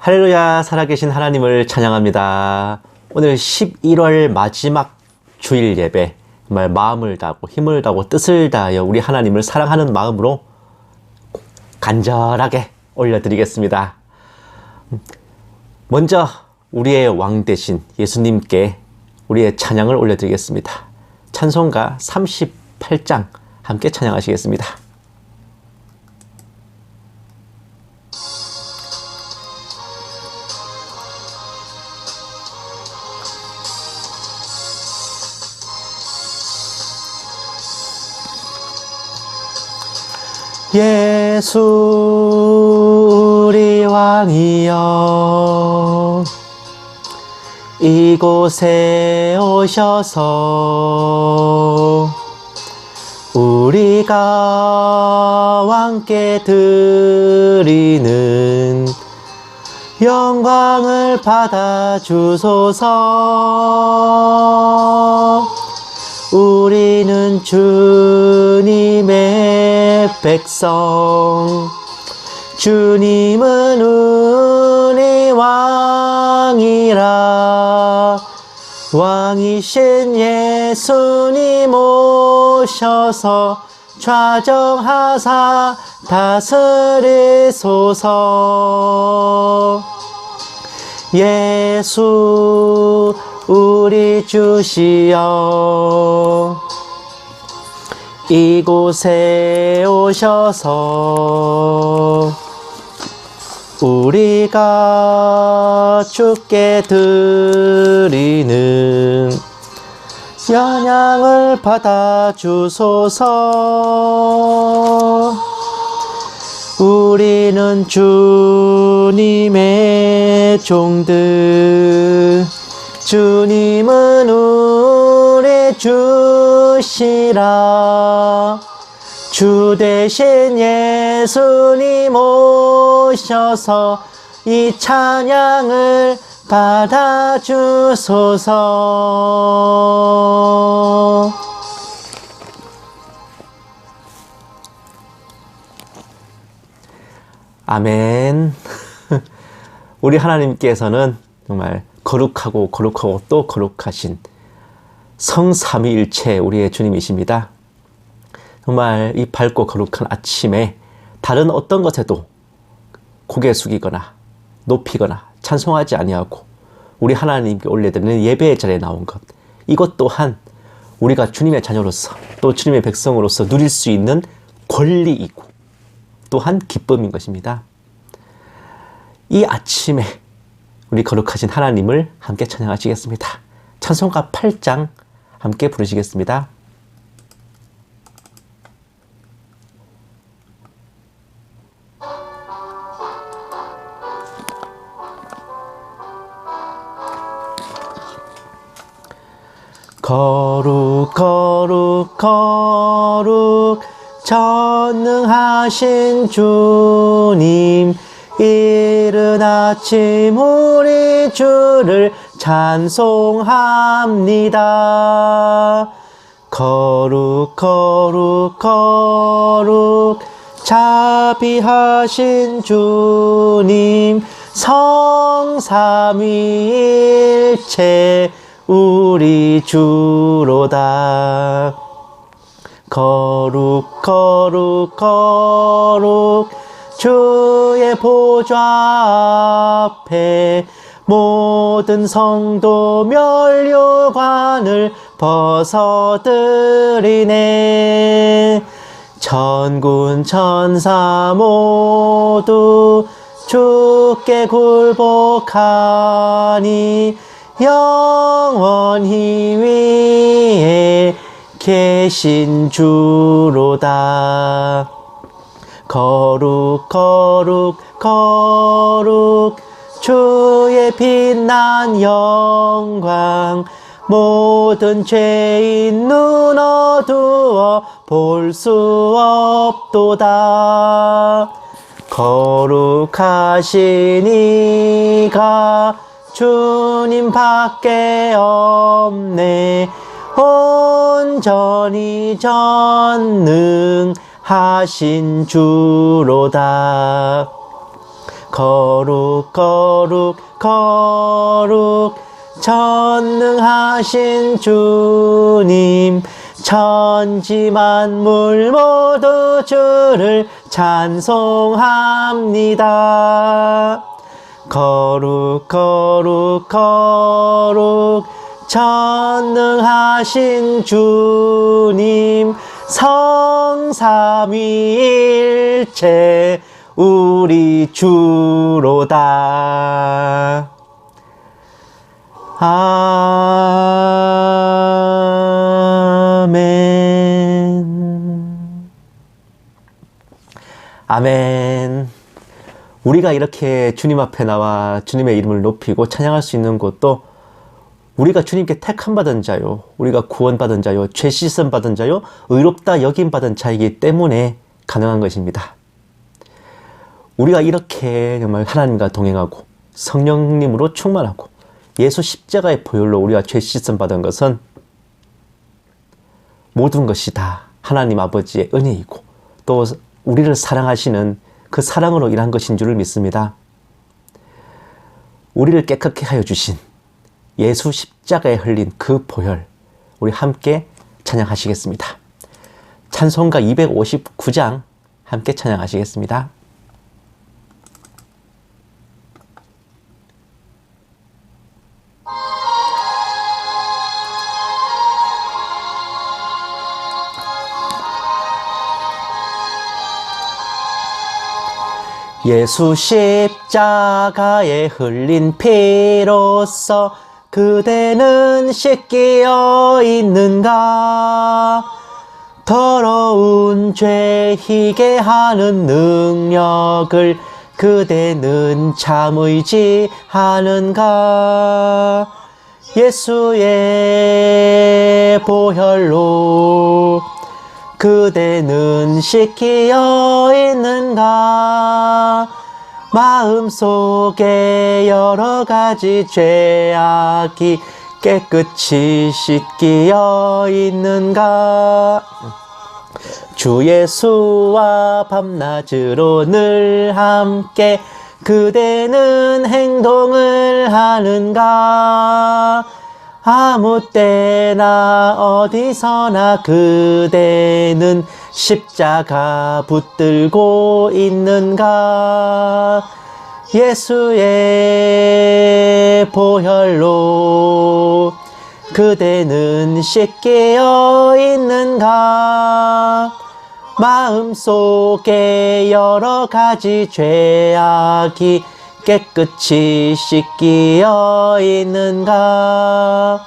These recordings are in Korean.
할렐루야, 살아계신 하나님을 찬양합니다. 오늘 11월 마지막 주일 예배, 정말 마음을 다하고 힘을 다하고 뜻을 다하여 우리 하나님을 사랑하는 마음으로 간절하게 올려드리겠습니다. 먼저 우리의 왕 대신 예수님께 우리의 찬양을 올려드리겠습니다. 찬송가 38장 함께 찬양하시겠습니다. 예수 우리 왕이여 이곳에 오셔서 우리가 왕께 드리는 영광을 받아 주소서. 우리는 주님의 백성, 주님은 우리 왕이라. 왕이신 예수님 오셔서 좌정하사 다스리소서. 예수 우리 주시여 이곳에 오셔서 우리가 주께 드리는 찬양을 받아 주소서. 우리는 주님의 종들, 주님은 우리 주시라. 주 대신 예수님 오셔서 이 찬양을 받아 주소서. 아멘. 우리 하나님께서는 정말 거룩하고 또 거룩하신 성삼위일체 우리의 주님이십니다. 정말 이 밝고 거룩한 아침에 다른 어떤 것에도 고개 숙이거나 높이거나 찬송하지 아니하고 우리 하나님께 올려드리는 예배의 자리에 나온 것, 이것 또한 우리가 주님의 자녀로서 또 주님의 백성으로서 누릴 수 있는 권리이고 또한 기쁨인 것입니다. 이 아침에 우리 거룩하신 하나님을 함께 찬양하시겠습니다. 찬송가 8장 함께 부르시겠습니다. 거룩 거룩 거룩 전능하신 주님, 이른 아침 우리 주를 찬송합니다. 거룩 거룩 거룩 자비하신 주님, 성삼위일체 우리 주로다. 거룩 거룩 거룩 주의 보좌 앞에 모든 성도 면류관을 벗어드리네. 천군 천사 모두 주께 굴복하니 영원히 위에 계신 주로다. 거룩 거룩 거룩 주의 빛난 영광, 모든 죄인 눈 어두워 볼 수 없도다. 거룩하신 이가 주님밖에 없네. 온전히 전능하신 주로다. 거룩 거룩 거룩 전능하신 주님 천지 만물 모두 주를 찬송합니다. 거룩 거룩 거룩 전능하신 주님 성삼위일체 우리 주로다. 아멘. 아멘. 우리가 이렇게 주님 앞에 나와 주님의 이름을 높이고 찬양할 수 있는 것도 우리가 주님께 택함받은 자요, 우리가 구원받은 자요, 죄 씻음 받은 자요, 의롭다 여김받은 자이기 때문에 가능한 것입니다. 우리가 이렇게 정말 하나님과 동행하고 성령님으로 충만하고 예수 십자가의 보혈로 우리가 죄 씻음 받은 것은 모든 것이 다 하나님 아버지의 은혜이고 또 우리를 사랑하시는 그 사랑으로 일한 것인 줄을 믿습니다. 우리를 깨끗게 하여 주신 예수 십자가에 흘린 그 보혈, 우리 함께 찬양하시겠습니다. 찬송가 259장 함께 찬양하시겠습니다. 예수 십자가에 흘린 피로써 그대는 씻기어 있는가? 더러운 죄 희게 하는 능력을 그대는 참 의지하는가? 예수의 보혈로 그대는 씻기어 있는가? 마음속에 여러 가지 죄악이 깨끗이 씻기어 있는가? 주 예수와 밤낮으로 늘 함께 그대는 행동을 하는가? 아무 때나 어디서나 그대는 십자가 붙들고 있는가? 예수의 보혈로 그대는 씻기어 있는가? 마음속에 여러 가지 죄악이 깨끗이 씻기어 있는가?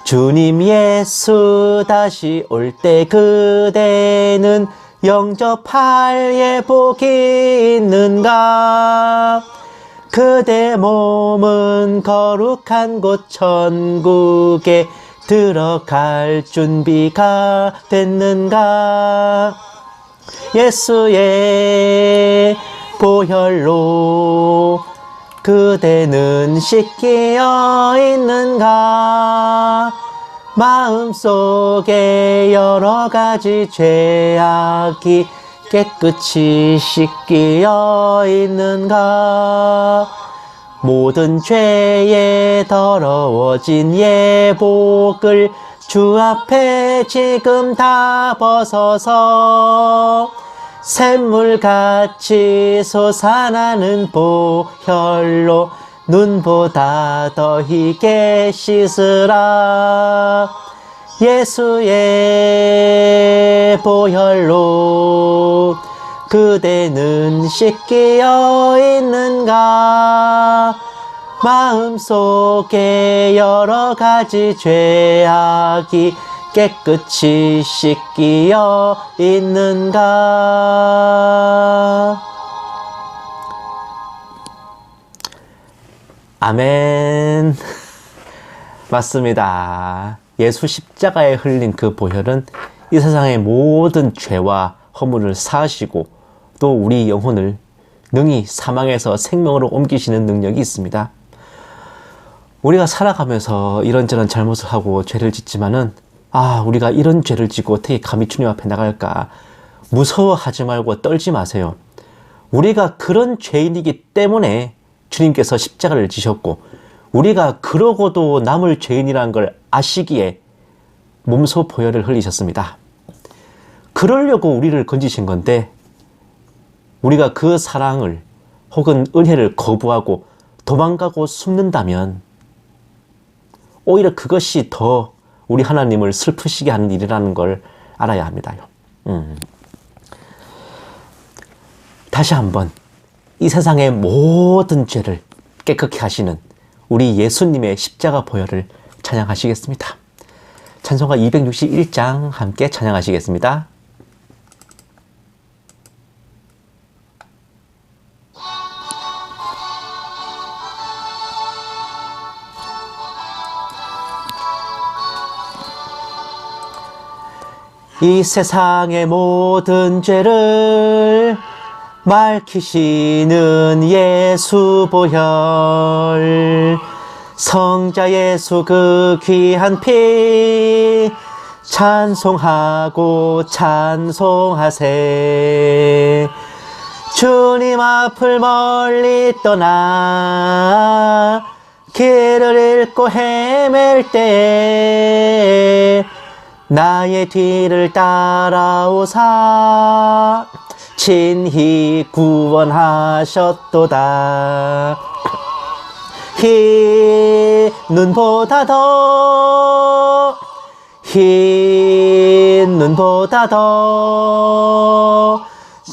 주님 예수 다시 올 때 그대는 영접할 예복이 있는가? 그대 몸은 거룩한 곳 천국에 들어갈 준비가 됐는가? 예수의 보혈로 그대는 씻기어 있는가? 마음속에 여러 가지 죄악이 깨끗이 씻기어 있는가? 모든 죄에 더러워진 예복을 주 앞에 지금 다 벗어서 샘물같이 솟아나는 보혈로 눈보다 더 희게 씻으라. 예수의 보혈로 그대는 씻기어 있는가? 마음속에 여러 가지 죄악이 깨끗이 씻기어 있는가? 아멘. 맞습니다. 예수 십자가에 흘린 그 보혈은 이 세상의 모든 죄와 허물을 사하시고 또 우리 영혼을 능히 사망에서 생명으로 옮기시는 능력이 있습니다. 우리가 살아가면서 이런저런 잘못을 하고 죄를 짓지만은 우리가 이런 죄를 짓고 어떻게 감히 주님 앞에 나갈까? 무서워하지 말고 떨지 마세요. 우리가 그런 죄인이기 때문에 주님께서 십자가를 지셨고, 우리가 그러고도 남을 죄인이라는 걸 아시기에 몸소 보혈을 흘리셨습니다. 그러려고 우리를 건지신 건데, 우리가 그 사랑을 혹은 은혜를 거부하고 도망가고 숨는다면 오히려 그것이 더 우리 하나님을 슬프시게 하는 일이라는 걸 알아야 합니다요. 다시 한번 이 세상의 모든 죄를 깨끗게 하시는 우리 예수님의 십자가 보혈을 찬양하시겠습니다. 찬송가 261장 함께 찬양하시겠습니다. 이 세상의 모든 죄를 맑히시는 예수 보혈, 성자 예수 그 귀한 피 찬송하고 찬송하세. 주님 앞을 멀리 떠나 길을 잃고 헤맬 때 나의 뒤를 따라오사 친히 구원하셨도다. 흰 눈보다 더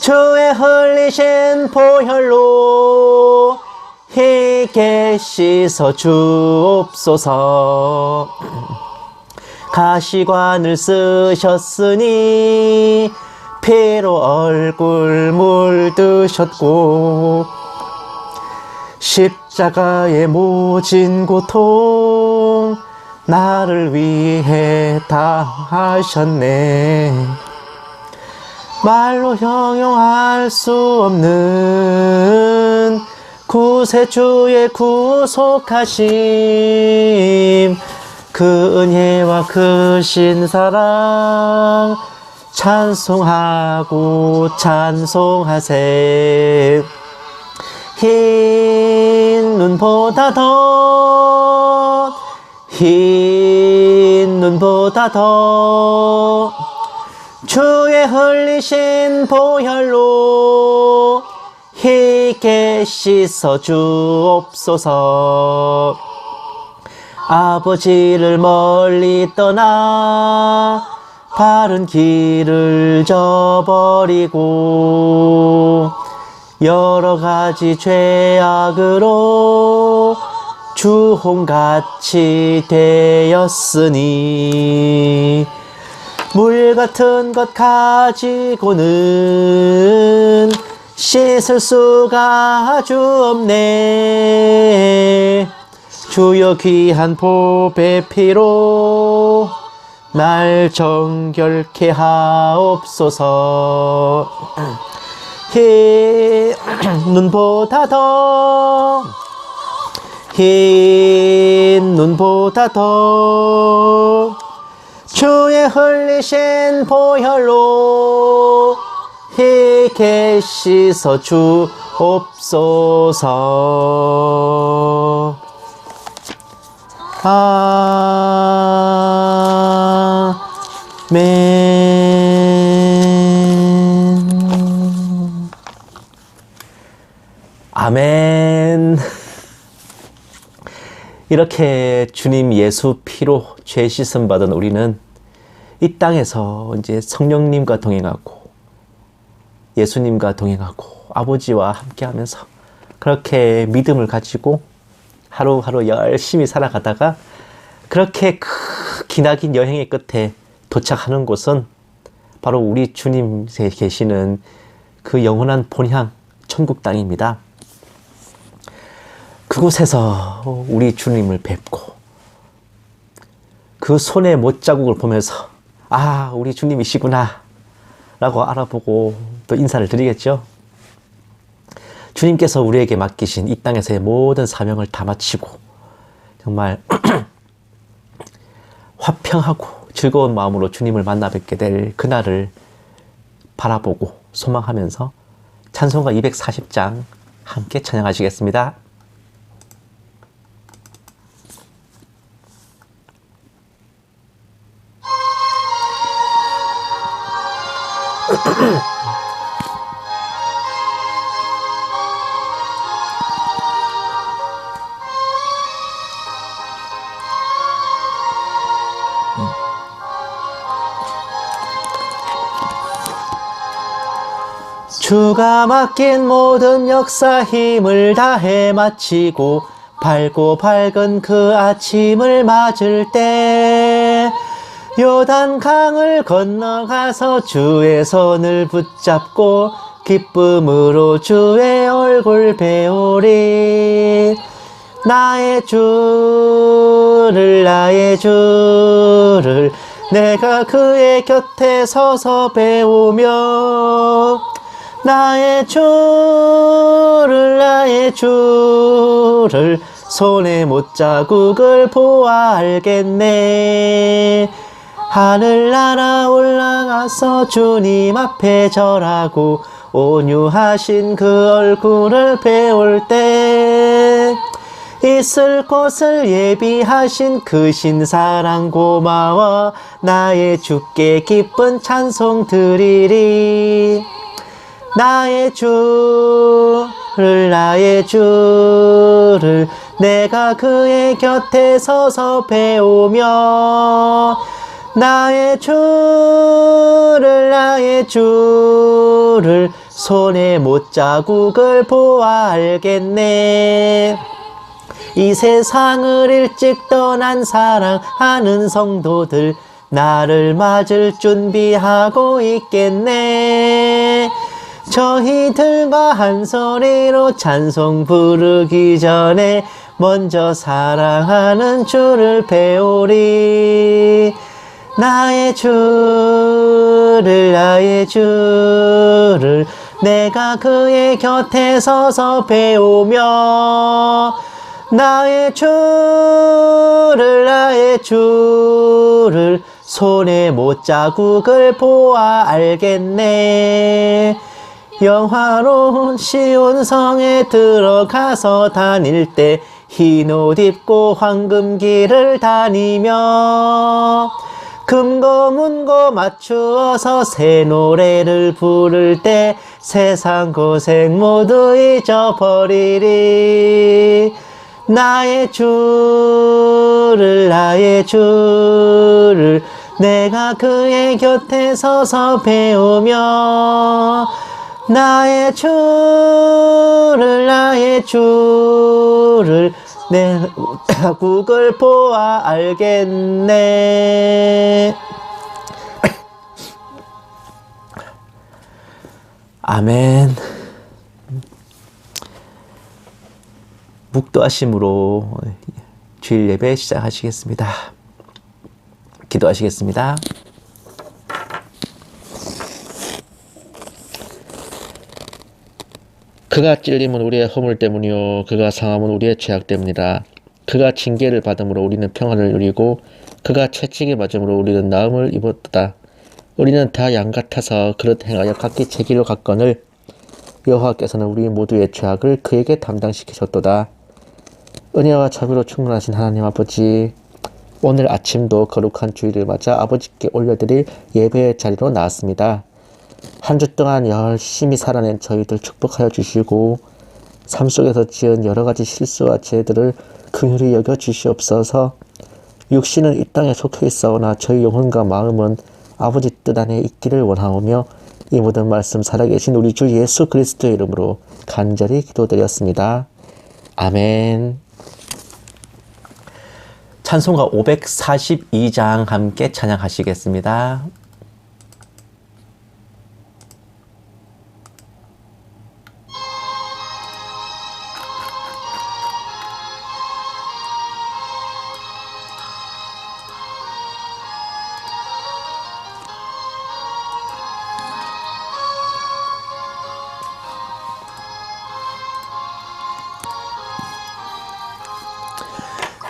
주의 흘리신 보혈로 희게 씻어 주옵소서. 가시관을 쓰셨으니 피로 얼굴 물드셨고 십자가의 모진 고통 나를 위해 당하셨네. 말로 형용할 수 없는 구세주의 구속하심, 그 은혜와 크신 사랑 찬송하고 찬송하세. 흰 눈보다 더 주의 흘리신 보혈로 희게 씻어 주옵소서. 아버지를 멀리 떠나 바른 길을 저버리고 여러 가지 죄악으로 주홍같이 되었으니 물 같은 것 가지고는 씻을 수가 아주 없네. 주여 귀한 보배 피로 날 정결케 하옵소서. 흰 눈보다 더 주의 흘리신 보혈로 희게 씻어 주옵소서. 아멘. 아멘. 이렇게 주님 예수 피로 죄 씻음 받은 우리는 이 땅에서 이제 성령님과 동행하고 예수님과 동행하고 아버지와 함께 하면서 그렇게 믿음을 가지고 하루하루 열심히 살아가다가 그렇게 기나긴 여행의 끝에 도착하는 곳은 바로 우리 주님 계시는 그 영원한 본향 천국 땅입니다. 그곳에서 우리 주님을 뵙고 그 손의 못자국을 보면서 아, 우리 주님이시구나 라고 알아보고 또 인사를 드리겠죠. 주님께서 우리에게 맡기신 이 땅에서의 모든 사명을 다 마치고 정말 화평하고 즐거운 마음으로 주님을 만나 뵙게 될 그날을 바라보고 소망하면서 찬송가 240장 함께 찬양하시겠습니다. 주가 맡긴 모든 역사 힘을 다해 마치고 밝고 밝은 그 아침을 맞을 때 요단 강을 건너가서 주의 손을 붙잡고 기쁨으로 주의 얼굴 배우리. 나의 주를 내가 그의 곁에 서서 배우며 나의 주를 손에 못자국을 보아 알겠네. 하늘나라 올라가서 주님 앞에 절하고 온유하신 그 얼굴을 배울 때 있을 곳을 예비하신 그 신사랑 고마워 나의 주께 기쁜 찬송 드리리. 나의 주를 내가 그의 곁에 서서 배우며 나의 주를 손에 못자국을 보아 알겠네. 이 세상을 일찍 떠난 사랑하는 성도들 나를 맞을 준비하고 있겠네. 저희들과 한 소리로 찬송 부르기 전에 먼저 사랑하는 주를 배우리. 나의 주를 내가 그의 곁에 서서 배우며 나의 주를 손에 못자국을 보아 알겠네. 영화로운 시온 성에 들어가서 다닐 때 흰 옷 입고 황금길을 다니며 금고 문고 맞추어서 새 노래를 부를 때 세상 고생 모두 잊어버리리. 나의 주를 내가 그의 곁에 서서 배우며 나의 주를 내가 국을 보아 알겠네. 아멘. 묵도하심으로 주일 예배 시작하시겠습니다. 기도하시겠습니다. 그가 찔림은 우리의 허물 때문이요 그가 상함은 우리의 죄악 때문이다. 그가 징계를 받음으로 우리는 평안을 누리고 그가 채찍에 맞음으로 우리는 나음을 입었다. 우리는 다 양 같아서 그릇 행하여 각기 제 길로 갔거늘 여호와께서는 우리 모두의 죄악을 그에게 담당시키셨도다. 은혜와 자비로 충만하신 하나님 아버지, 오늘 아침도 거룩한 주일을 맞아 아버지께 올려드릴 예배의 자리로 나왔습니다. 한 주 동안 열심히 살아낸 저희들 축복하여 주시고 삶 속에서 지은 여러가지 실수와 죄들을 긍휼히 여겨 주시옵소서. 육신은 이 땅에 속해 있사오나 저희 영혼과 마음은 아버지 뜻 안에 있기를 원하오며 이 모든 말씀 살아계신 우리 주 예수 그리스도의 이름으로 간절히 기도드렸습니다. 아멘. 찬송가 542장 함께 찬양하시겠습니다.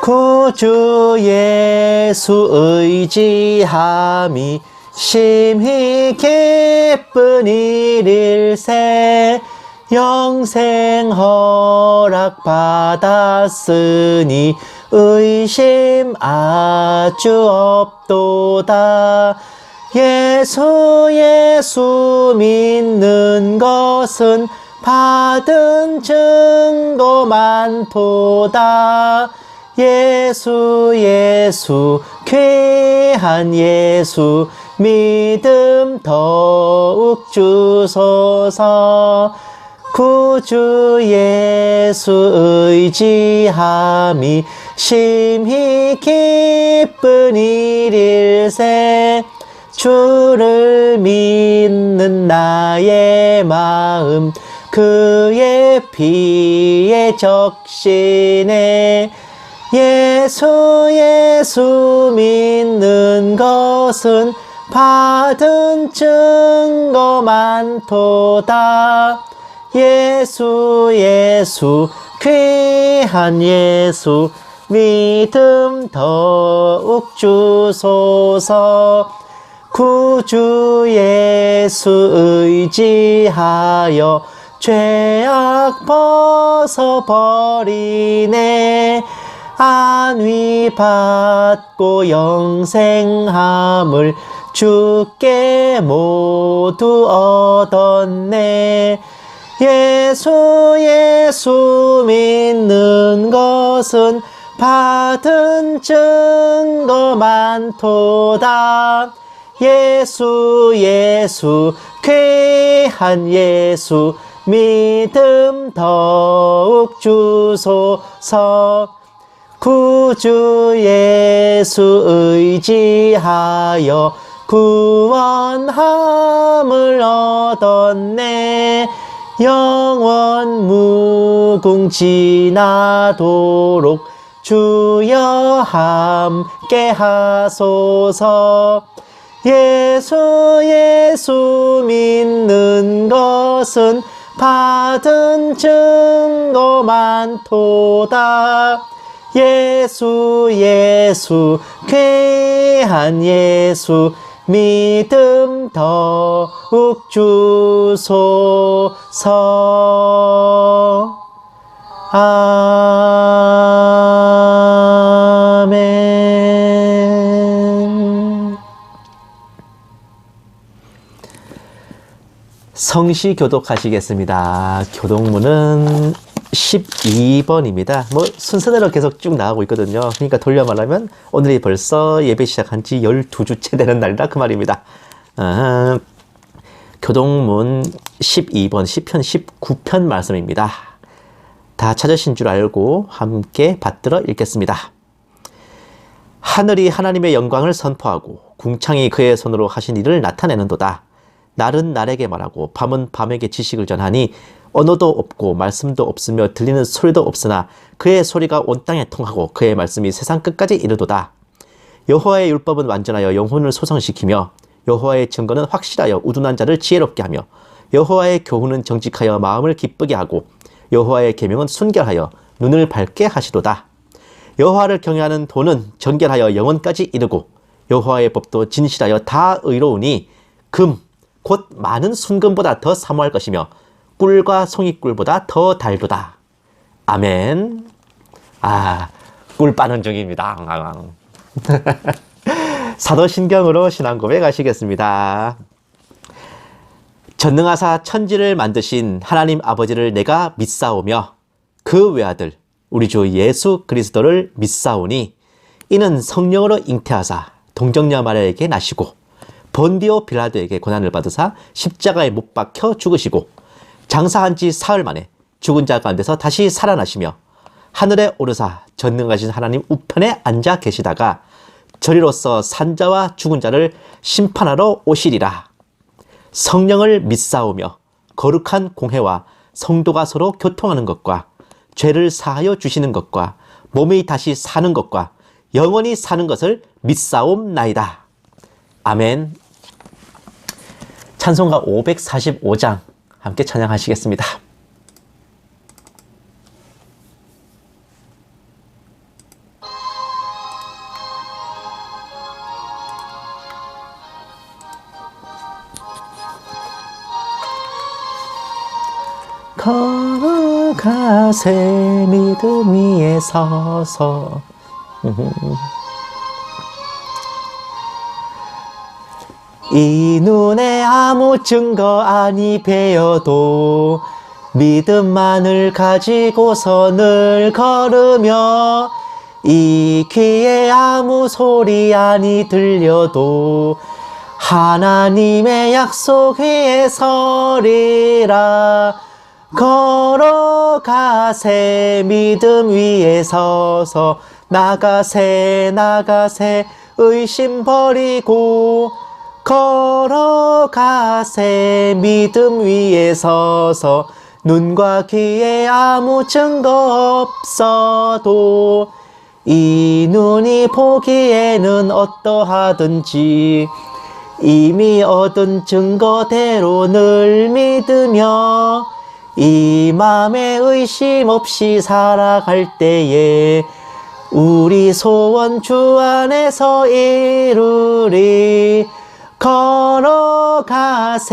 구주 예수 의지함이 심히 기쁜 일일세. 영생 허락받았으니 의심 아주 없도다. 예수 믿는 것은 받은 증거 많도다. 예수 귀한 예수 믿음 더욱 주소서. 구주 예수 의지함이 심히 기쁜 일일세. 주를 믿는 나의 마음 그의 피에 적시네. 예수 믿는 것은 받은 증거 많도다. 예수 귀한 예수 믿음 더욱 주소서. 구주 예수 의지하여 죄악 벗어버리네. 안위 받고 영생함을 주께 모두 얻었네. 예수 믿는 것은 받은 증거 많도다. 예수 귀한 예수 믿음 더욱 주소서. 구주 예수 의지하여 구원함을 얻었네. 영원 무궁지나도록 주여 함께 하소서. 예수 믿는 것은 받은 증거 많도다. 예수 귀한 예수 믿음 더욱 주소서. 아멘. 성시 교독하시겠습니다. 교독문은 12번입니다. 뭐 순서대로 계속 쭉 나가고 있거든요. 그러니까 돌려 말하면 오늘이 벌써 예배 시작한 지 12주째 되는 날이라 그 말입니다. 교독문 12번 시편 19편 말씀입니다. 다 찾으신 줄 알고 함께 받들어 읽겠습니다. 하늘이 하나님의 영광을 선포하고 궁창이 그의 손으로 하신 일을 나타내는도다. 날은 날에게 말하고 밤은 밤에게 지식을 전하니 언어도 없고 말씀도 없으며 들리는 소리도 없으나 그의 소리가 온 땅에 통하고 그의 말씀이 세상 끝까지 이르도다. 여호와의 율법은 완전하여 영혼을 소성시키며 여호와의 증거는 확실하여 우둔한 자를 지혜롭게 하며 여호와의 교훈은 정직하여 마음을 기쁘게 하고 여호와의 계명은 순결하여 눈을 밝게 하시도다. 여호와를 경외하는 도는 정결하여 영혼까지 이르고 여호와의 법도 진실하여 다 의로우니 금 곧 많은 순금보다 더 사모할 것이며 꿀과 송이꿀보다 더 달도다. 아멘. 꿀 빠는 중입니다. 사도신경으로 신앙 고백하시겠습니다. 전능하사 천지를 만드신 하나님 아버지를 내가 믿사오며 그 외아들 우리 주 예수 그리스도를 믿사오니 이는 성령으로 잉태하사 동정녀 마리아에게 나시고 본디오 빌라도에게 고난을 받으사 십자가에 못 박혀 죽으시고 장사한 지 사흘 만에 죽은 자 가운데서 다시 살아나시며 하늘에 오르사 전능하신 하나님 우편에 앉아 계시다가 저리로서 산자와 죽은 자를 심판하러 오시리라. 성령을 믿사오며 거룩한 공회와 성도가 서로 교통하는 것과 죄를 사하여 주시는 것과 몸이 다시 사는 것과 영원히 사는 것을 믿사옵나이다. 아멘. 찬송가 545장 함께 찬양하시겠습니다. 걸어가세 믿음 위에 서서 이 눈에 아무 증거 아니 배어도 믿음만을 가지고서 늘 걸으며 이 귀에 아무 소리 아니 들려도 하나님의 약속 위에 서리라. 걸어가세 믿음 위에 서서 나가세 의심 버리고 걸어가세 믿음 위에 서서 눈과 귀에 아무 증거 없어도 이 눈이 보기에는 어떠하든지 이미 얻은 증거대로 늘 믿으며 이 맘에 의심 없이 살아갈 때에 우리 소원 주 안에서 이루리. 걸어가세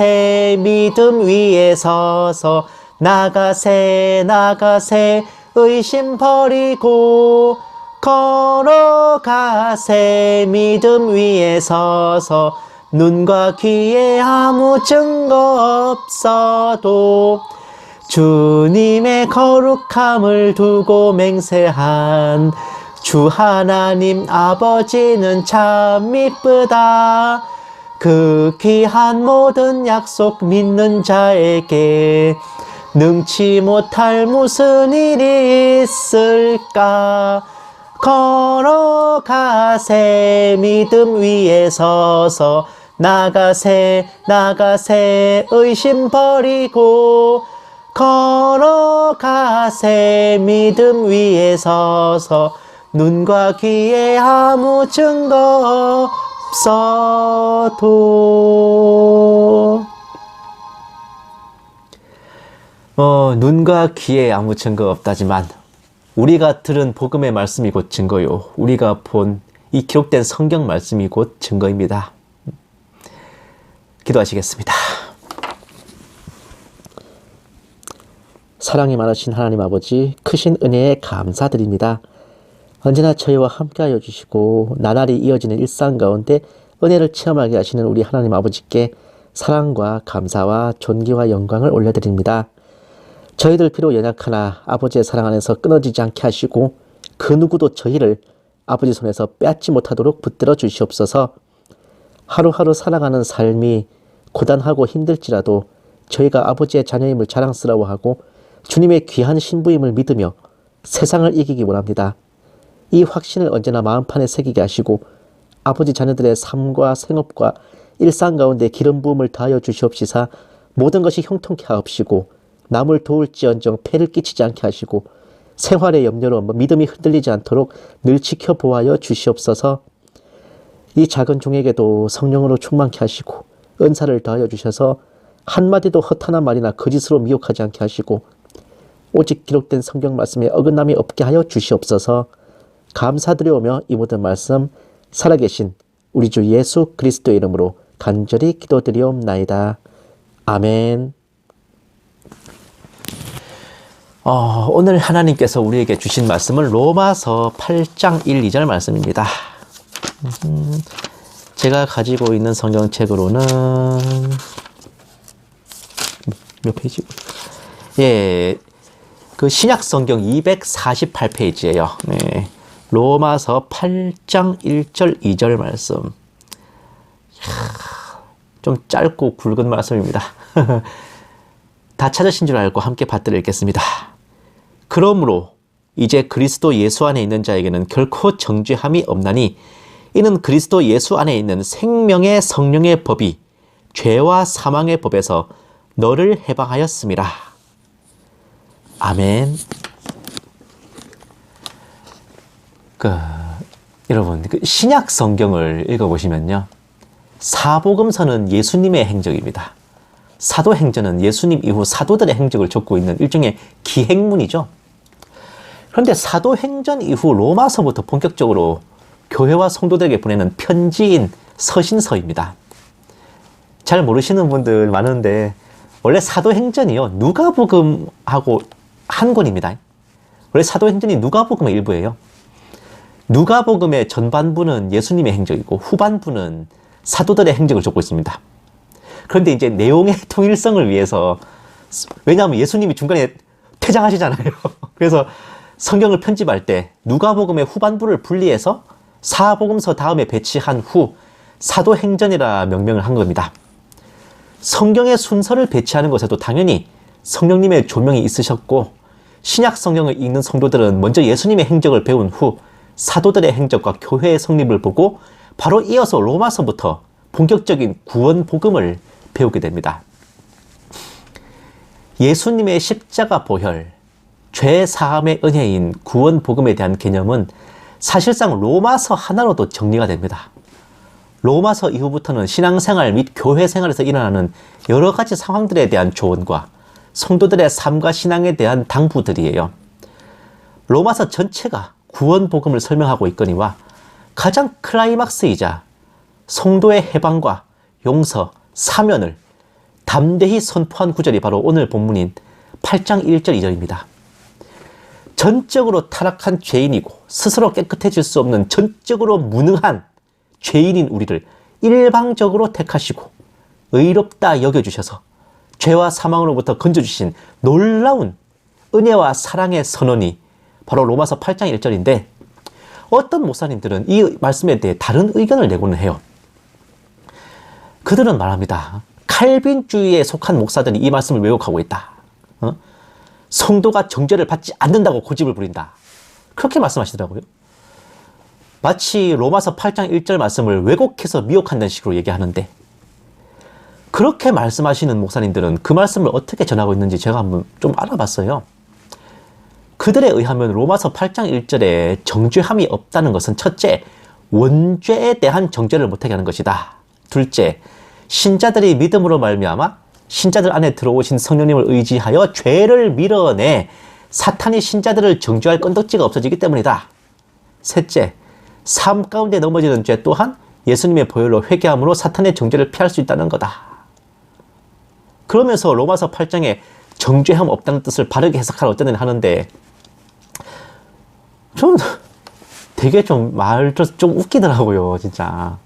믿음 위에 서서 나가세 의심 버리고 걸어가세 믿음 위에 서서 눈과 귀에 아무 증거 없어도 주님의 거룩함을 두고 맹세한 주 하나님 아버지는 참 이쁘다. 그 귀한 모든 약속 믿는 자에게 능치 못할 무슨 일이 있을까. 걸어가세 믿음 위에 서서 나가세 의심 버리고 걸어가세 믿음 위에 서서 눈과 귀에 아무 증거 없어도 눈과 귀에 아무 증거 없다지만 우리가 들은 복음의 말씀이 곧 증거요. 우리가 본 이 기록된 성경 말씀이 곧 증거입니다. 기도하시겠습니다. 사랑이 많으신 하나님 아버지, 크신 은혜에 감사드립니다. 언제나 저희와 함께하여 주시고 나날이 이어지는 일상 가운데 은혜를 체험하게 하시는 우리 하나님 아버지께 사랑과 감사와 존귀와 영광을 올려드립니다. 저희들 비록 연약하나 아버지의 사랑 안에서 끊어지지 않게 하시고 그 누구도 저희를 아버지 손에서 빼앗지 못하도록 붙들어 주시옵소서. 하루하루 살아가는 삶이 고단하고 힘들지라도 저희가 아버지의 자녀임을 자랑스러워하고 주님의 귀한 신부임을 믿으며 세상을 이기기 원합니다. 이 확신을 언제나 마음판에 새기게 하시고 아버지 자녀들의 삶과 생업과 일상 가운데 기름 부음을 다하여 주시옵시사 모든 것이 형통케 하옵시고 남을 도울지언정 폐를 끼치지 않게 하시고 생활의 염려로 믿음이 흔들리지 않도록 늘 지켜보아여 주시옵소서. 이 작은 종에게도 성령으로 충만케 하시고 은사를 더하여 주셔서 한마디도 허탄한 말이나 거짓으로 미혹하지 않게 하시고 오직 기록된 성경 말씀에 어긋남이 없게 하여 주시옵소서. 감사드려오며 이 모든 말씀 살아계신 우리 주 예수 그리스도의 이름으로 간절히 기도드리옵나이다. 아멘. 오늘 하나님께서 우리에게 주신 말씀은 로마서 8장 1, 2절 말씀입니다. 제가 가지고 있는 성경책으로는 몇 페이지? 그 신약 성경 248페이지예요. 네. 로마서 8장 1절 2절 말씀. 좀 짧고 굵은 말씀입니다. 다 찾으신 줄 알고 함께 받들어 읽겠습니다. 그러므로 이제 그리스도 예수 안에 있는 자에게는 결코 정죄함이 없나니 이는 그리스도 예수 안에 있는 생명의 성령의 법이 죄와 사망의 법에서 너를 해방하였음이라. 아멘. 여러분, 신약 성경을 읽어보시면요. 사복음서는 예수님의 행적입니다. 사도행전은 예수님 이후 사도들의 행적을 적고 있는 일종의 기행문이죠. 그런데 사도행전 이후 로마서부터 본격적으로 교회와 성도들에게 보내는 편지인 서신서입니다. 잘 모르시는 분들 많은데 원래 사도행전이요. 누가복음하고 한 권입니다. 원래 사도행전이 누가복음의 일부예요. 누가복음의 전반부는 예수님의 행적이고 후반부는 사도들의 행적을 적고 있습니다. 그런데 이제 내용의 통일성을 위해서, 왜냐하면 예수님이 중간에 퇴장하시잖아요. 그래서 성경을 편집할 때 누가복음의 후반부를 분리해서 사복음서 다음에 배치한 후 사도행전이라 명명을 한 겁니다. 성경의 순서를 배치하는 것에도 당연히 성령님의 조명이 있으셨고, 신약 성경을 읽는 성도들은 먼저 예수님의 행적을 배운 후 사도들의 행적과 교회의 성립을 보고 바로 이어서 로마서부터 본격적인 구원 복음을 배우게 됩니다. 예수님의 십자가 보혈, 죄 사함의 은혜인 구원 복음에 대한 개념은 사실상 로마서 하나로도 정리가 됩니다. 로마서 이후부터는 신앙생활 및 교회 생활에서 일어나는 여러 가지 상황들에 대한 조언과 성도들의 삶과 신앙에 대한 당부들이에요. 로마서 전체가 구원 복음을 설명하고 있거니와 가장 클라이막스이자 성도의 해방과 용서, 사면을 담대히 선포한 구절이 바로 오늘 본문인 8장 1절 2절입니다. 전적으로 타락한 죄인이고 스스로 깨끗해질 수 없는 전적으로 무능한 죄인인 우리를 일방적으로 택하시고 의롭다 여겨주셔서 죄와 사망으로부터 건져주신 놀라운 은혜와 사랑의 선언이 바로 로마서 8장 1절인데, 어떤 목사님들은 이 말씀에 대해 다른 의견을 내고는 해요. 그들은 말합니다. 칼빈주의에 속한 목사들이 이 말씀을 왜곡하고 있다. 성도가 정죄를 받지 않는다고 고집을 부린다. 그렇게 말씀하시더라고요. 마치 로마서 8장 1절 말씀을 왜곡해서 미혹한다는 식으로 얘기하는데, 그렇게 말씀하시는 목사님들은 그 말씀을 어떻게 전하고 있는지 제가 한번 좀 알아봤어요. 그들에 의하면 로마서 8장 1절에 정죄함이 없다는 것은 첫째, 원죄에 대한 정죄를 못하게 하는 것이다. 둘째, 신자들이 믿음으로 말미암아 신자들 안에 들어오신 성령님을 의지하여 죄를 밀어내 사탄이 신자들을 정죄할 건덕지가 없어지기 때문이다. 셋째, 삶 가운데 넘어지는 죄 또한 예수님의 보혈로 회개함으로 사탄의 정죄를 피할 수 있다는 거다. 그러면서 로마서 8장에 정죄함 없다는 뜻을 바르게 해석하라 어쩌든 하는데, 좀 되게 좀 말도 좀 웃기더라고요, 진짜.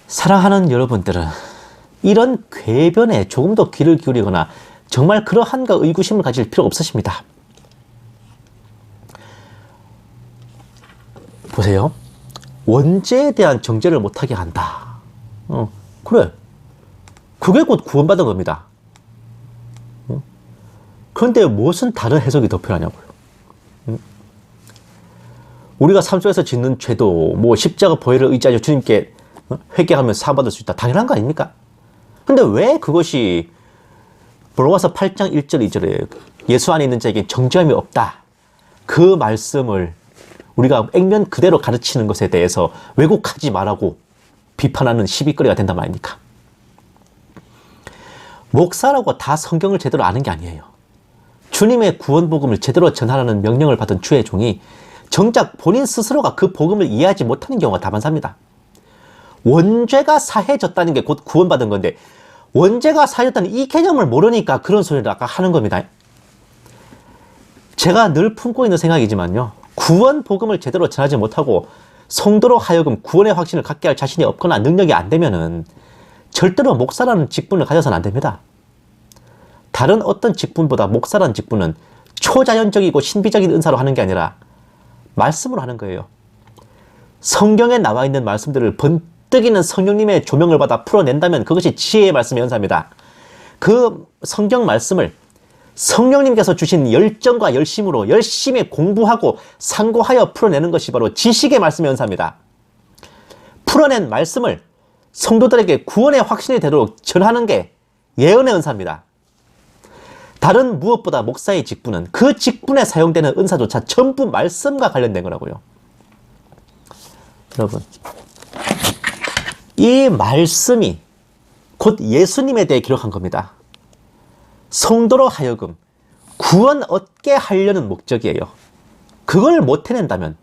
사랑하는 여러분들은 이런 궤변에 조금 더 귀를 기울이거나 정말 그러한가 의구심을 가질 필요 없으십니다. 보세요. 원죄에 대한 정죄를 못하게 한다. 그래. 그게 곧 구원받은 겁니다. 그런데 무슨 다른 해석이 더 필요하냐고요. 우리가 삶 속에서 짓는 죄도 뭐 십자가 보혈을 의지하여 주님께 회개하면 사함받을 수 있다. 당연한 거 아닙니까? 근데 왜 그것이 로마서 8장 1절 2절에 예수 안에 있는 자에게 정죄함이 없다, 그 말씀을 우리가 액면 그대로 가르치는 것에 대해서 왜곡하지 말라고 비판하는 시비거리가 된단 말입니까? 목사라고 다 성경을 제대로 아는 게 아니에요. 주님의 구원 복음을 제대로 전하라는 명령을 받은 주의 종이 정작 본인 스스로가 그 복음을 이해하지 못하는 경우가 다반사입니다. 원죄가 사해졌다는 게 곧 구원받은 건데, 원죄가 사해졌다는 이 개념을 모르니까 그런 소리를 아까 하는 겁니다. 제가 늘 품고 있는 생각이지만요, 구원 복음을 제대로 전하지 못하고 성도로 하여금 구원의 확신을 갖게 할 자신이 없거나 능력이 안 되면은 절대로 목사라는 직분을 가져서는 안 됩니다. 다른 어떤 직분보다 목사라는 직분은 초자연적이고 신비적인 은사로 하는 게 아니라 말씀으로 하는 거예요. 성경에 나와 있는 말씀들을 번뜩이는 성령님의 조명을 받아 풀어낸다면 그것이 지혜의 말씀의 연사입니다. 그 성경 말씀을 성령님께서 주신 열정과 열심으로 열심히 공부하고 상고하여 풀어내는 것이 바로 지식의 말씀의 연사입니다. 풀어낸 말씀을 성도들에게 구원의 확신이 되도록 전하는 게 예언의 은사입니다. 다른 무엇보다 목사의 직분은 그 직분에 사용되는 은사조차 전부 말씀과 관련된 거라고요. 여러분, 이 말씀이 곧 예수님에 대해 기록한 겁니다. 성도로 하여금 구원 얻게 하려는 목적이에요. 그걸 못 해낸다면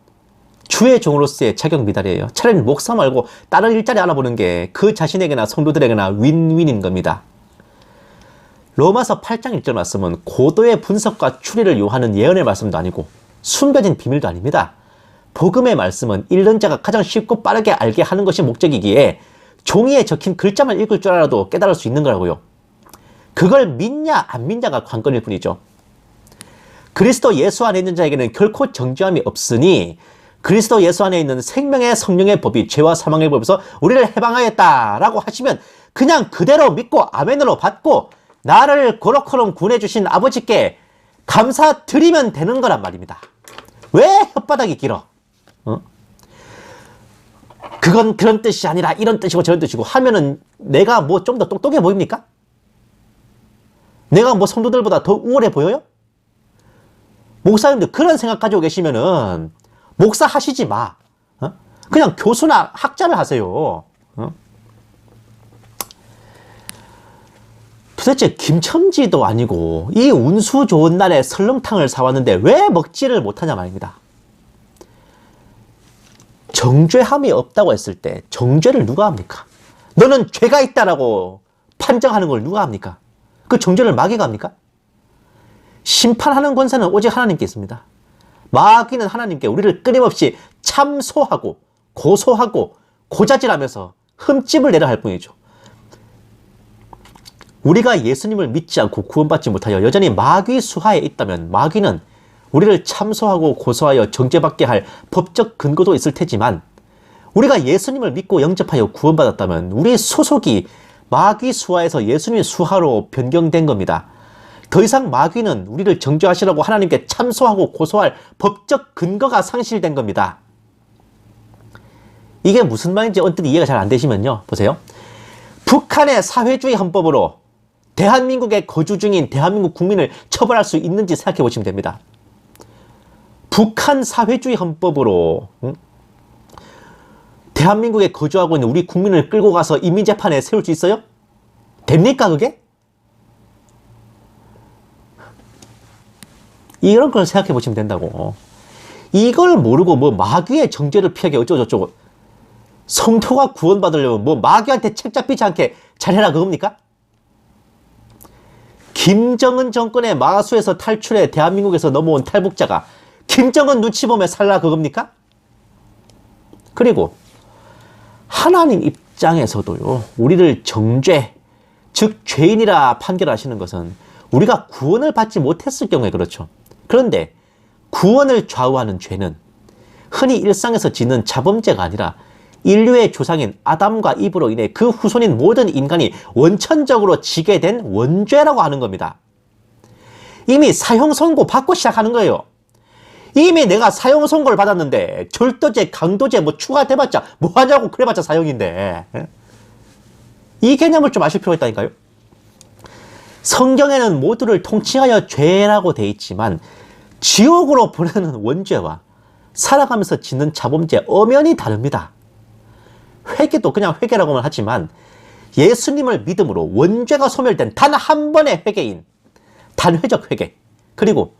주의 종으로서의 자격 미달이에요. 차라리 목사 말고 다른 일자리 알아보는 게 그 자신에게나 성도들에게나 윈윈인 겁니다. 로마서 8장 1절 말씀은 고도의 분석과 추리를 요하는 예언의 말씀도 아니고 숨겨진 비밀도 아닙니다. 복음의 말씀은 읽는 자가 가장 쉽고 빠르게 알게 하는 것이 목적이기에 종이에 적힌 글자만 읽을 줄 알아도 깨달을 수 있는 거라고요. 그걸 믿냐 안 믿냐가 관건일 뿐이죠. 그리스도 예수 안에 있는 자에게는 결코 정죄함이 없으니 그리스도 예수 안에 있는 생명의 성령의 법이 죄와 사망의 법에서 우리를 해방하였다라고 하시면 그냥 그대로 믿고 아멘으로 받고 나를 고로코로 구원해주신 아버지께 감사드리면 되는 거란 말입니다. 왜 혓바닥이 길어? 그건 그런 뜻이 아니라 이런 뜻이고 저런 뜻이고 하면은 내가 뭐 좀 더 똑똑해 보입니까? 내가 뭐 성도들보다 더 우월해 보여요? 목사님들 그런 생각 가지고 계시면은 목사 하시지 마. 그냥 교수나 학자를 하세요. 도대체 김첨지도 아니고 이 운수 좋은 날에 설렁탕을 사왔는데 왜 먹지를 못하냐 말입니다. 정죄함이 없다고 했을 때 정죄를 누가 합니까? 너는 죄가 있다라고 판정하는 걸 누가 합니까? 그 정죄를 마귀가 합니까? 심판하는 권세는 오직 하나님께 있습니다. 마귀는 하나님께 우리를 끊임없이 참소하고 고소하고 고자질하면서 흠집을 내려 할 뿐이죠. 우리가 예수님을 믿지 않고 구원받지 못하여 여전히 마귀 수하에 있다면 마귀는 우리를 참소하고 고소하여 정죄받게 할 법적 근거도 있을 테지만 우리가 예수님을 믿고 영접하여 구원받았다면 우리 소속이 마귀 수하에서 예수님 수하로 변경된 겁니다. 더 이상 마귀는 우리를 정죄하시라고 하나님께 참소하고 고소할 법적 근거가 상실된 겁니다. 이게 무슨 말인지 언뜻 이해가 잘 안 되시면요. 보세요. 북한의 사회주의 헌법으로 대한민국에 거주 중인 대한민국 국민을 처벌할 수 있는지 생각해 보시면 됩니다. 북한 사회주의 헌법으로 대한민국에 거주하고 있는 우리 국민을 끌고 가서 인민재판에 세울 수 있어요? 됩니까 그게? 이런 걸 생각해 보시면 된다고. 이걸 모르고 뭐 마귀의 정죄를 피하게 어쩌고저쩌고 성토가 구원받으려면 뭐 마귀한테 책 잡히지 않게 잘해라 그겁니까? 김정은 정권의 마수에서 탈출해 대한민국에서 넘어온 탈북자가 김정은 눈치 보며 살라 그겁니까? 그리고 하나님 입장에서도요, 우리를 정죄, 즉 죄인이라 판결하시는 것은 우리가 구원을 받지 못했을 경우에 그렇죠. 그런데 구원을 좌우하는 죄는 흔히 일상에서 짓는 자범죄가 아니라 인류의 조상인 아담과 이브로 인해 그 후손인 모든 인간이 원천적으로 지게 된 원죄라고 하는 겁니다. 이미 사형 선고 받고 시작하는 거예요. 이미 내가 사형 선고를 받았는데 절도죄, 강도죄 뭐 추가돼봤자 뭐하냐고 그래봤자 사형인데. 이 개념을 좀 아실 필요가 있다니까요. 성경에는 모두를 통칭하여 죄라고 돼 있지만 지옥으로 보내는 원죄와 살아가면서 짓는 자범죄 엄연히 다릅니다. 회개도 그냥 회개라고만 하지만 예수님을 믿음으로 원죄가 소멸된 단 한 번의 회개인 단회적 회개, 그리고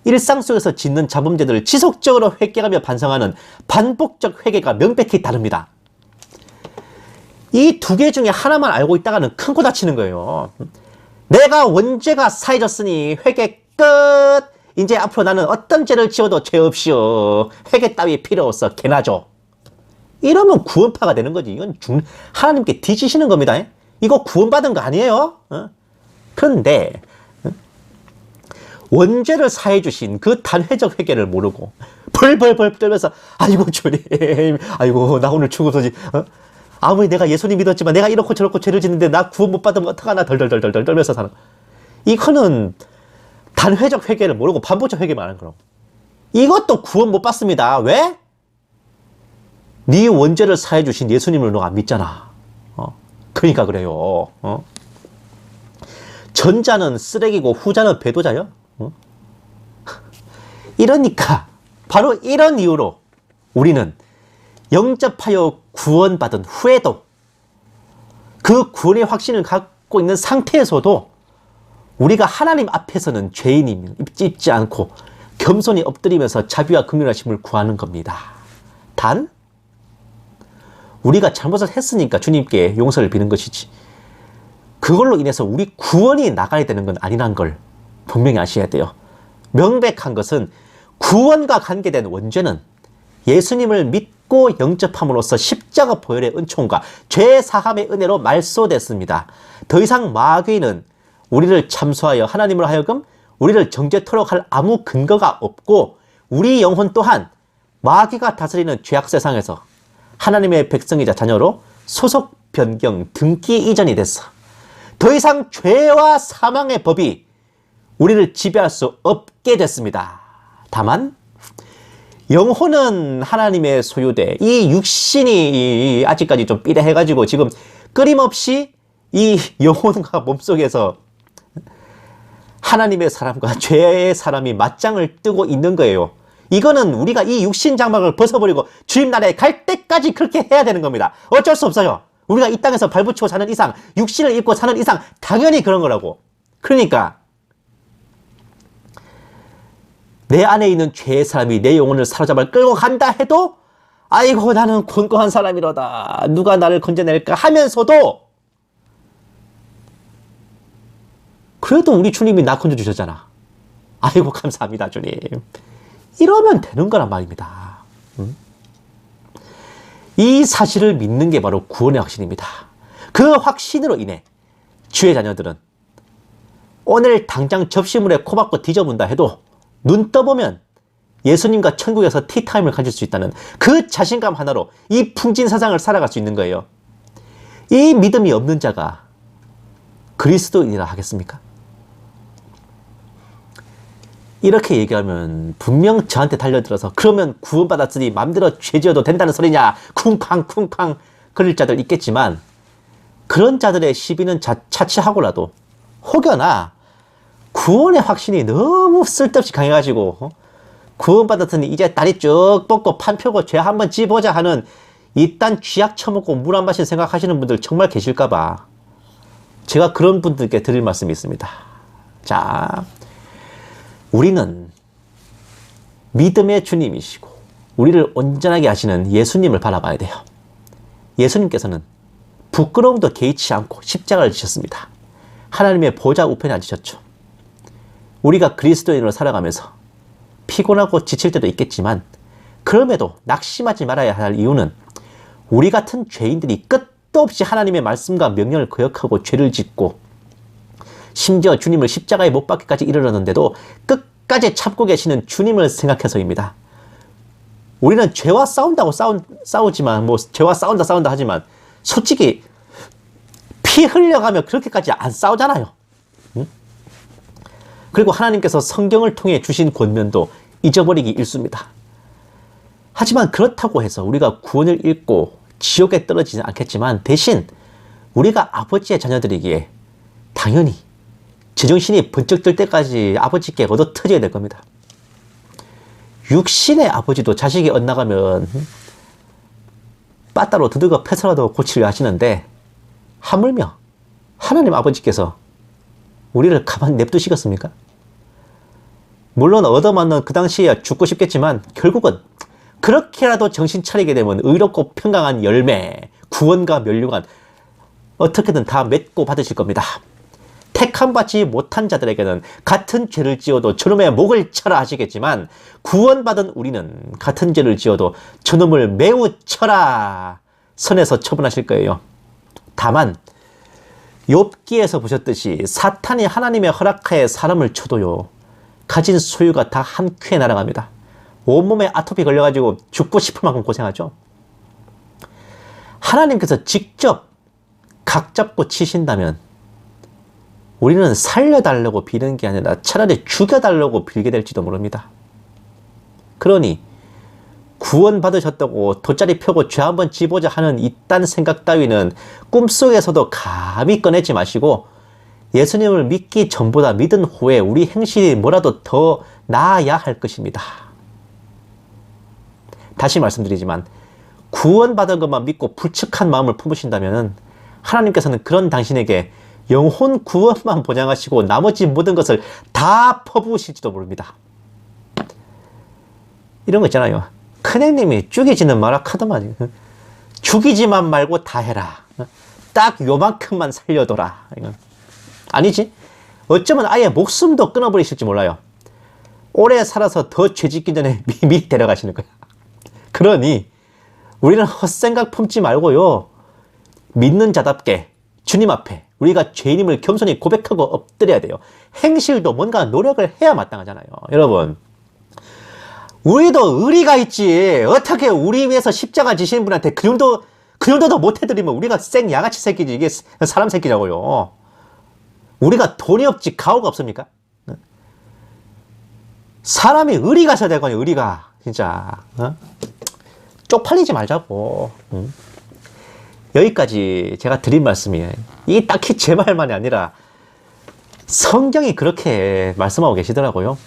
일상 속에서 짓는 자범죄들을 지속적으로 회개하며 반성하는 반복적 회개가 명백히 다릅니다. 이 두 개 중에 하나만 알고 있다가는 큰 코 다치는 거예요. 내가 원죄가 사해졌으니 회개 끝! 이제 앞으로 나는 어떤 죄를 지어도 죄 없이요. 회개 따위 필요 없어. 개나 줘. 이러면 구원파가 되는 거지. 이건 하나님께 뒤지시는 겁니다. 이거 구원받은 거 아니에요? 그런데 원죄를 사해 주신 그 단회적 회개를 모르고 벌벌벌 떨면서 아이고 주님, 아이고 나 오늘 죽어서지. 아무리 내가 예수님 믿었지만 내가 이렇고 저렇고 죄를 짓는데 나 구원 못 받으면 어떡하나 덜덜덜덜 떨면서 사는. 이거는 단회적 회개를 모르고 반복적 회개만 하는 거라고. 이것도 구원 못 받습니다. 왜? 네 원죄를 사해 주신 예수님을 너 안 믿잖아. 그러니까 그래요. 전자는 쓰레기고 후자는 배도자요. 이러니까 바로 이런 이유로 우리는 영접하여 구원받은 후에도 그 구원의 확신을 갖고 있는 상태에서도 우리가 하나님 앞에서는 죄인임을 잊지 않고 겸손히 엎드리면서 자비와 긍휼하심을 구하는 겁니다. 단 우리가 잘못을 했으니까 주님께 용서를 비는 것이지 그걸로 인해서 우리 구원이 나가야 되는 건 아니란 걸 분명히 아셔야 돼요. 명백한 것은 구원과 관계된 원죄는 예수님을 믿고 영접함으로써 십자가 보혈의 은총과 죄 사함의 은혜로 말소됐습니다. 더 이상 마귀는 우리를 참소하여 하나님을 하여금 우리를 정죄토록 할 아무 근거가 없고, 우리 영혼 또한 마귀가 다스리는 죄악 세상에서 하나님의 백성이자 자녀로 소속 변경 등기 이전이 됐어. 더 이상 죄와 사망의 법이 우리를 지배할 수 없게 됐습니다. 다만 영혼은 하나님의 소유돼 이 육신이 아직까지 좀 삐래해가지고 지금 끊임없이 이 영혼과 몸속에서 하나님의 사람과 죄의 사람이 맞짱을 뜨고 있는 거예요. 이거는 우리가 이 육신 장막을 벗어버리고 주님 나라에 갈 때까지 그렇게 해야 되는 겁니다. 어쩔 수 없어요. 우리가 이 땅에서 발붙이고 사는 이상, 육신을 입고 사는 이상 당연히 그런 거라고. 그러니까 내 안에 있는 죄의 사람이 내 영혼을 사로잡아 끌고 간다 해도 아이고 나는 권고한 사람이로다, 누가 나를 건져낼까 하면서도 그래도 우리 주님이 나 건져주셨잖아. 아이고 감사합니다 주님. 이러면 되는 거란 말입니다. 이 사실을 믿는 게 바로 구원의 확신입니다. 그 확신으로 인해 주의 자녀들은 오늘 당장 접시물에 코 박고 뒤져본다 해도 눈 떠보면 예수님과 천국에서 티타임을 가질 수 있다는 그 자신감 하나로 이 풍진 세상을 살아갈 수 있는 거예요. 이 믿음이 없는 자가 그리스도인이라 하겠습니까? 이렇게 얘기하면 분명 저한테 달려들어서 그러면 구원받았으니 맘대로 죄 지어도 된다는 소리냐 쿵쾅쿵쾅 그럴 자들 있겠지만, 그런 자들의 시비는 차치하고라도 혹여나 구원의 확신이 너무 쓸데없이 강해가지고 구원받았으니 이제 다리 쭉 뻗고 판 펴고 죄 한번 지보자 하는 이딴 쥐약 처먹고 물 한 마실 생각하시는 분들 정말 계실까봐 제가 그런 분들께 드릴 말씀이 있습니다. 자, 우리는 믿음의 주님이시고 우리를 온전하게 하시는 예수님을 바라봐야 돼요. 예수님께서는 부끄러움도 개의치 않고 십자가를 지셨습니다. 하나님의 보좌 우편에 앉으셨죠. 우리가 그리스도인으로 살아가면서 피곤하고 지칠 때도 있겠지만 그럼에도 낙심하지 말아야 할 이유는 우리 같은 죄인들이 끝도 없이 하나님의 말씀과 명령을 거역하고 죄를 짓고 심지어 주님을 십자가에 못 박기까지 이르렀는데도 끝까지 참고 계시는 주님을 생각해서입니다. 우리는 죄와 싸운다고 싸우지만 죄와 싸운다 하지만 솔직히 피 흘려가며 그렇게까지 안 싸우잖아요. 응? 그리고 하나님께서 성경을 통해 주신 권면도 잊어버리기 일쑤입니다. 하지만 그렇다고 해서 우리가 구원을 잃고 지옥에 떨어지지 않겠지만, 대신 우리가 아버지의 자녀들이기에 당연히 제정신이 번쩍 들 때까지 아버지께 얻어 터져야 될 겁니다. 육신의 아버지도 자식이 엇나가면 빠따로 두들겨 패서라도 고치려 하시는데, 하물며 하나님 아버지께서 우리를 가만 냅두시겠습니까? 물론 얻어맞는 그 당시에 죽고 싶겠지만 결국은 그렇게라도 정신 차리게 되면 의롭고 평강한 열매, 구원과 면류관 어떻게든 다 맺고 받으실 겁니다. 택함받지 못한 자들에게는 같은 죄를 지어도 저놈의 목을 쳐라 하시겠지만, 구원받은 우리는 같은 죄를 지어도 저놈을 매우 쳐라 선에서 처분하실 거예요. 다만 욥기에서 보셨듯이 사탄이 하나님의 허락하에 사람을 쳐도요, 가진 소유가 다 한 큐에 날아갑니다. 온몸에 아토피 걸려가지고 죽고 싶을 만큼 고생하죠. 하나님께서 직접 각 잡고 치신다면 우리는 살려달라고 비는 게 아니라 차라리 죽여달라고 빌게 될지도 모릅니다. 그러니 구원받으셨다고 돗자리 펴고 죄 한번 지보자 하는 이딴 생각 따위는 꿈속에서도 감히 꺼내지 마시고, 예수님을 믿기 전보다 믿은 후에 우리 행실이 뭐라도 더 나아야 할 것입니다. 다시 말씀드리지만 구원받은 것만 믿고 불측한 마음을 품으신다면 하나님께서는 그런 당신에게 영혼 구원만 보장하시고 나머지 모든 것을 다 퍼부으실지도 모릅니다. 이런 거 있잖아요. 큰형님이 죽이지는 마라 카더만, 죽이지만 말고 다 해라. 딱 요만큼만 살려둬라. 이건 아니지. 어쩌면 아예 목숨도 끊어버리실지 몰라요. 오래 살아서 더 죄짓기 전에 미리 데려가시는 거야. 그러니 우리는 헛생각 품지 말고요. 믿는 자답게 주님 앞에 우리가 죄인임을 겸손히 고백하고 엎드려야 돼요. 행실도 뭔가 노력을 해야 마땅하잖아요. 여러분, 우리도 의리가 있지. 어떻게 우리 위해서 십자가 지시는 분한테 그 정도도 못 해드리면 우리가 생 양아치 새끼지. 이게 사람 새끼라고요. 우리가 돈이 없지 가오가 없습니까? 사람이 의리가 있어야 되거든요. 의리가 진짜 쪽팔리지 말자고. 여기까지 제가 드린 말씀이에요. 이게 딱히 제 말만이 아니라 성경이 그렇게 말씀하고 계시더라고요.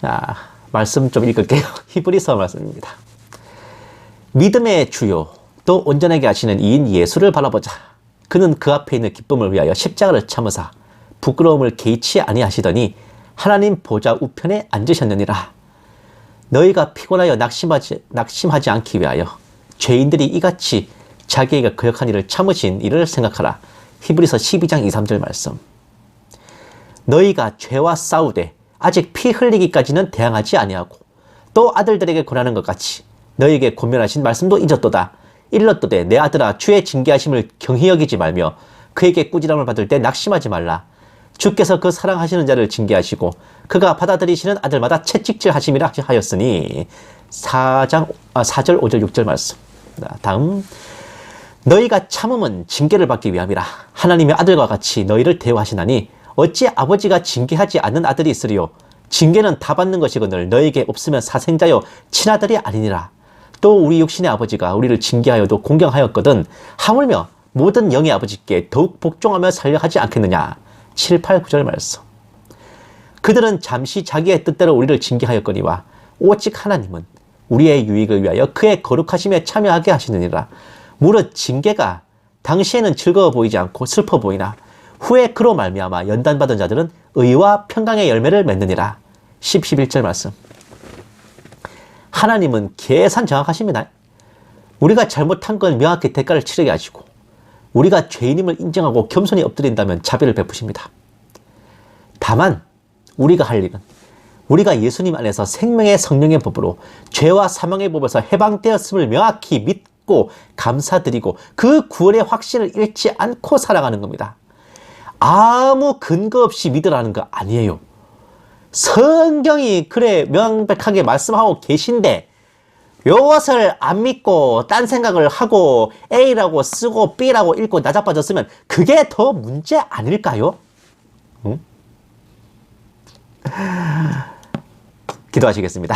자, 말씀 좀 읽을게요. 히브리서 말씀입니다. 믿음의 주요 또 온전하게 하시는 이인 예수를 바라보자. 그는 그 앞에 있는 기쁨을 위하여 십자가를 참으사 부끄러움을 개의치 아니하시더니 하나님 보좌 우편에 앉으셨느니라. 너희가 피곤하여 낙심하지 않기 위하여 죄인들이 이같이 자기에게 거역한 일을 참으신 일을 생각하라. 히브리서 12장 2, 3절 말씀. 너희가 죄와 싸우되 아직 피 흘리기까지는 대항하지 아니하고 또 아들들에게 권하는 것 같이 너희에게 권면하신 말씀도 잊었도다. 일렀도되 내 아들아 주의 징계하심을 경히 여기지 말며 그에게 꾸지람을 받을 때 낙심하지 말라. 주께서 그 사랑하시는 자를 징계하시고 그가 받아들이시는 아들마다 채찍질 하심이라 하였으니 4절 5절 6절 말씀. 다음, 너희가 참음은 징계를 받기 위함이라. 하나님의 아들과 같이 너희를 대우하시나니 어찌 아버지가 징계하지 않는 아들이 있으리요. 징계는 다 받는 것이거늘 너희에게 없으면 사생자요 친아들이 아니니라. 또 우리 육신의 아버지가 우리를 징계하여도 공경하였거든 하물며 모든 영의 아버지께 더욱 복종하며 살려 하지 않겠느냐. 7, 8, 9절 말씀. 그들은 잠시 자기의 뜻대로 우리를 징계하였거니와 오직 하나님은 우리의 유익을 위하여 그의 거룩하심에 참여하게 하시느니라. 무릇 징계가 당시에는 즐거워 보이지 않고 슬퍼 보이나 후에 그로 말미암아 연단받은 자들은 의와 평강의 열매를 맺느니라. 10, 11절 말씀. 하나님은 계산 정확하십니다. 우리가 잘못한 건 명확히 대가를 치르게 하시고 우리가 죄인임을 인정하고 겸손히 엎드린다면 자비를 베푸십니다. 다만 우리가 할 일은 우리가 예수님 안에서 생명의 성령의 법으로 죄와 사망의 법에서 해방되었음을 명확히 믿고 감사드리고 그 구원의 확신을 잃지 않고 살아가는 겁니다. 아무 근거 없이 믿으라는 거 아니에요. 성경이 그래 명백하게 말씀하고 계신데 이것을 안 믿고 딴 생각을 하고 A라고 쓰고 B라고 읽고 나자빠졌으면 그게 더 문제 아닐까요? 응? 기도하시겠습니다.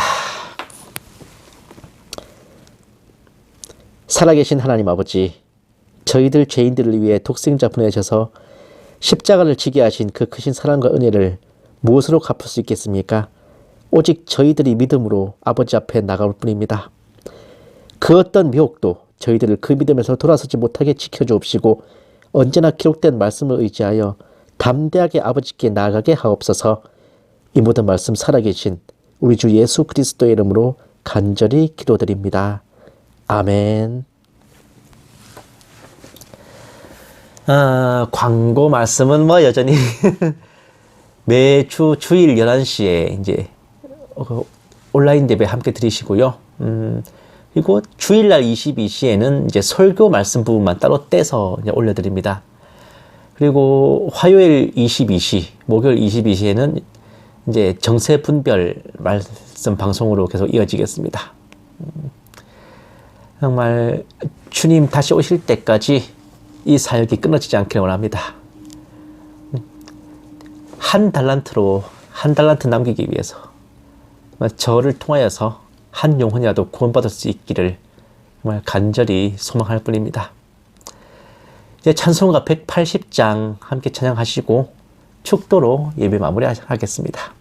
살아계신 하나님 아버지, 저희들 죄인들을 위해 독생자 보내셔서 십자가를 지게 하신 그 크신 사랑과 은혜를 무엇으로 갚을 수 있겠습니까? 오직 저희들이 믿음으로 아버지 앞에 나갈 뿐입니다. 그 어떤 미혹도 저희들을 그 믿음에서 돌아서지 못하게 지켜주옵시고 언제나 기록된 말씀을 의지하여 담대하게 아버지께 나아가게 하옵소서. 이 모든 말씀 살아계신 우리 주 예수 그리스도의 이름으로 간절히 기도드립니다. 아멘. 광고 말씀은 뭐 여전히 매주 주일 11시에 이제 온라인 예배 함께 드리시고요. 그리고 주일날 22시에는 이제 설교 말씀 부분만 따로 떼서 이제 올려드립니다. 그리고 화요일 22시, 목요일 22시에는 이제 정세 분별 말씀 방송으로 계속 이어지겠습니다. 정말 주님 다시 오실 때까지 이 사역이 끊어지지 않기를 원합니다. 한 달란트 남기기 위해서 저를 통하여서 한 영혼이라도 구원받을 수 있기를 정말 간절히 소망할 뿐입니다. 이제 찬송가 180장 함께 찬양하시고 축도로 예배 마무리하겠습니다.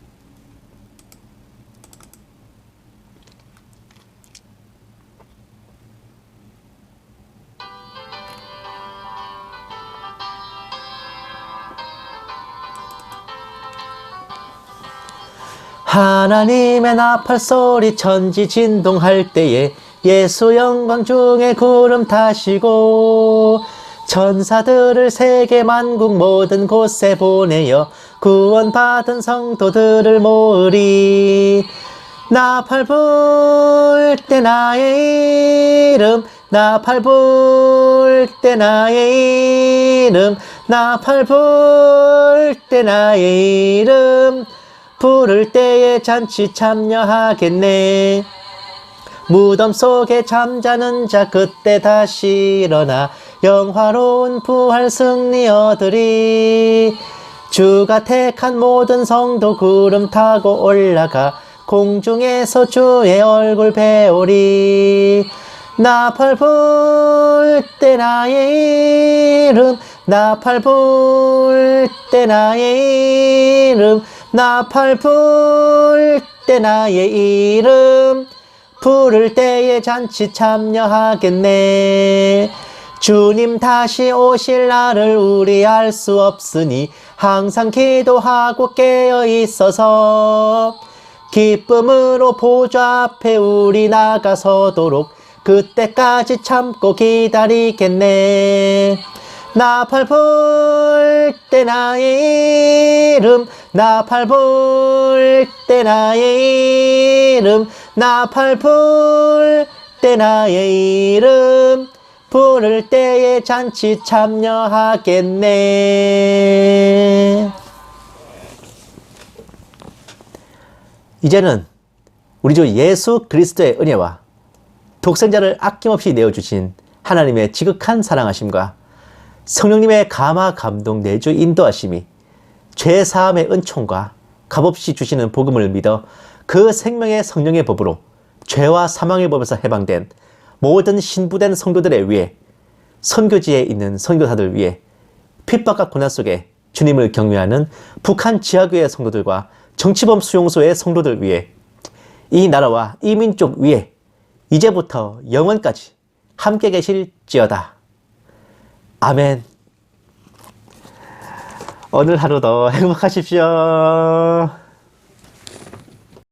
하나님의 나팔 소리 천지 진동할 때에 예수 영광 중에 구름 타시고 천사들을 세계 만국 모든 곳에 보내어 구원받은 성도들을 모으리. 나팔 불 때 나의 이름, 나팔 불 때 나의 이름, 나팔 불 때 나의 이름, 부를 때에 잔치 참여하겠네. 무덤 속에 잠자는 자 그때 다시 일어나 영화로운 부활 승리 얻으리. 주가 택한 모든 성도 구름 타고 올라가 공중에서 주의 얼굴 배우리. 나팔 불 때 나의 이름, 나팔 불 때 나의 이름, 나팔 불 때 나의 이름, 부를 때에 잔치 참여하겠네. 주님 다시 오실 날을 우리 알 수 없으니 항상 기도하고 깨어 있어서 기쁨으로 보좌 앞에 우리 나가서도록 그때까지 참고 기다리겠네. 나팔 불 때 나의 이름, 나팔 불 때 나의 이름, 나팔 불 때 나의 이름, 부를 때에 잔치 참여하겠네. 이제는 우리 주 예수 그리스도의 은혜와 독생자를 아낌없이 내어주신 하나님의 지극한 사랑하심과 성령님의 감화 감동 내주 인도하심이 죄사함의 은총과 값없이 주시는 복음을 믿어 그 생명의 성령의 법으로 죄와 사망의 법에서 해방된 모든 신부된 성도들에 위해, 선교지에 있는 선교사들 위해, 핍박과 고난 속에 주님을 경외하는 북한 지하교회 성도들과 정치범 수용소의 성도들 위해, 이 나라와 이 민족 위에 이제부터 영원까지 함께 계실지어다. 아멘. 오늘 하루도 행복하십시오.